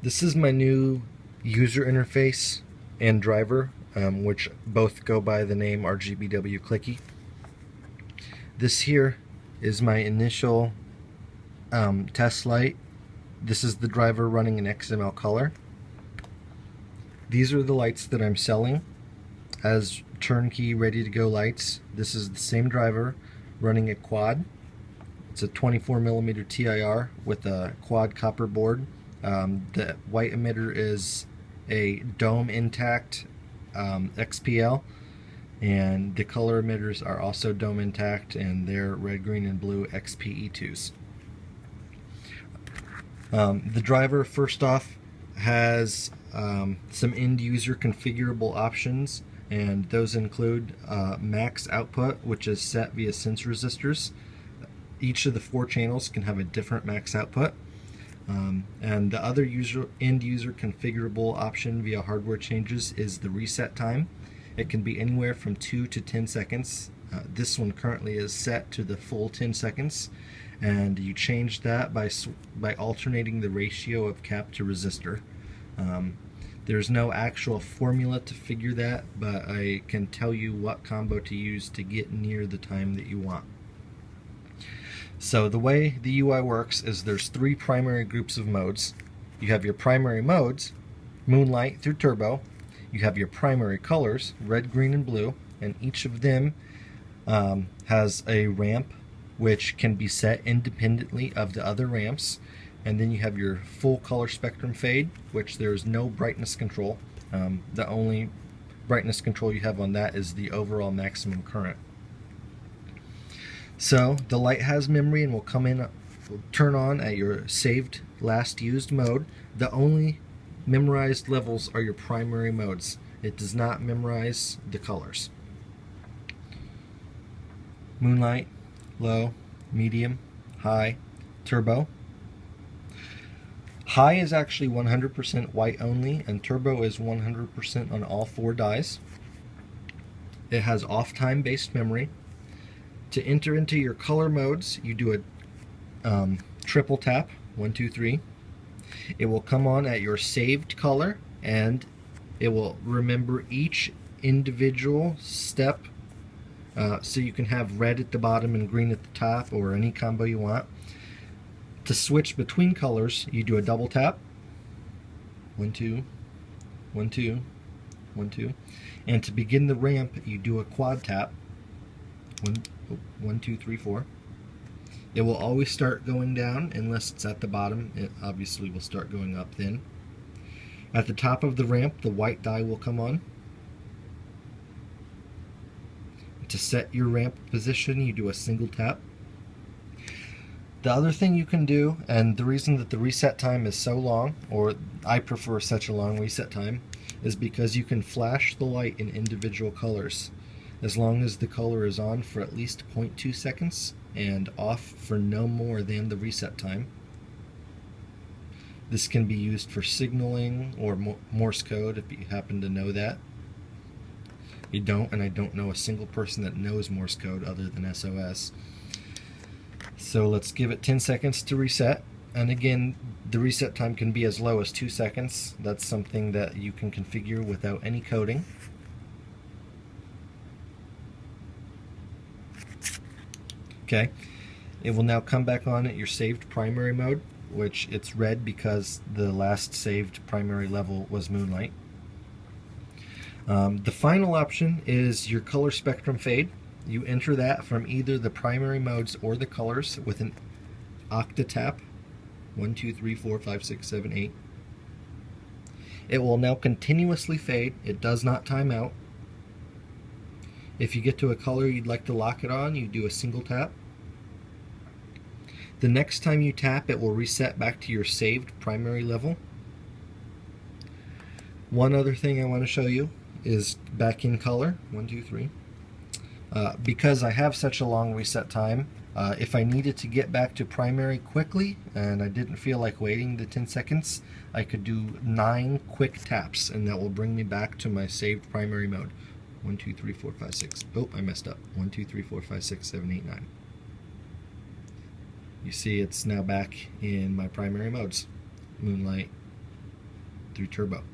This is my new user interface and driver, which both go by the name RGBW Clicky. This here is my initial test light. This is the driver running in XML color. These are the lights that I'm selling as turnkey ready to go lights. This is the same driver running a quad. It's a 24mm TIR with a quad copper board. The white emitter is a dome intact XPL, and the color emitters are also dome intact, and they're red, green, and blue XPE2s. The driver, first off, has some end user configurable options, and those include max output, which is set via sense resistors. Each of the 4 channels can have a different max output. And the other end user configurable option via hardware changes is the reset time. It can be anywhere from 2 to 10 seconds. This one currently is set to the full 10 seconds, and you change that by alternating the ratio of cap to resistor. There's no actual formula to figure that, but I can tell you what combo to use to get near the time that you want. So the way the UI works is there's 3 primary groups of modes. You have your primary modes, moonlight through turbo. You have your primary colors, red, green, and blue, and each of them has a ramp which can be set independently of the other ramps. And then you have your full color spectrum fade, which there's no brightness control. The only brightness control you have on that is the overall maximum current. So the light has memory and will turn on at your saved last used mode. The only memorized levels are your primary modes. It does not memorize the colors. Moonlight, low, medium, high, turbo. High is actually 100% white only, and turbo is 100% on all 4 dyes. It has off-time based memory. To enter into your color modes, you do a triple tap, 1, 2, 3. It will come on at your saved color, and it will remember each individual step, so you can have red at the bottom and green at the top, or any combo you want. To switch between colors, you do a double tap, 1, 2, 1, 2, 1, 2. And to begin the ramp, you do a quad tap, 1, 2, 3, 4. It will always start going down unless it's at the bottom. It obviously will start going up then. At the top of the ramp, the white die will come on. To set your ramp position, you do a single tap. The other thing you can do, and the reason that the reset time is so long, or I prefer such a long reset time, is because you can flash the light in individual colors, as long as the color is on for at least 0.2 seconds and off for no more than the reset time. This can be used for signaling or Morse code if you happen to know that. You don't, and I don't know a single person that knows Morse code other than SOS. So let's give it 10 seconds to reset. And again, the reset time can be as low as 2 seconds. That's something that you can configure without any coding. Okay, it will now come back on at your saved primary mode, which it's red because the last saved primary level was moonlight. The final option is your color spectrum fade. You enter that from either the primary modes or the colors with an octa tap, 1, 2, 3, 4, 5, 6, 7, 8. It will now continuously fade. It does not time out. If you get to a color you'd like to lock it on, you do a single tap. The next time you tap, it will reset back to your saved primary level. One other thing I want to show you is back in color, 1, 2, 3. Because I have such a long reset time, if I needed to get back to primary quickly and I didn't feel like waiting the 10 seconds, I could do 9 quick taps, and that will bring me back to my saved primary mode. 1, 2, 3, 4, 5, 6. Oh, I messed up. 1, 2, 3, 4, 5, 6, 7, 8, 9. You see it's now back in my primary modes. Moonlight, through turbo.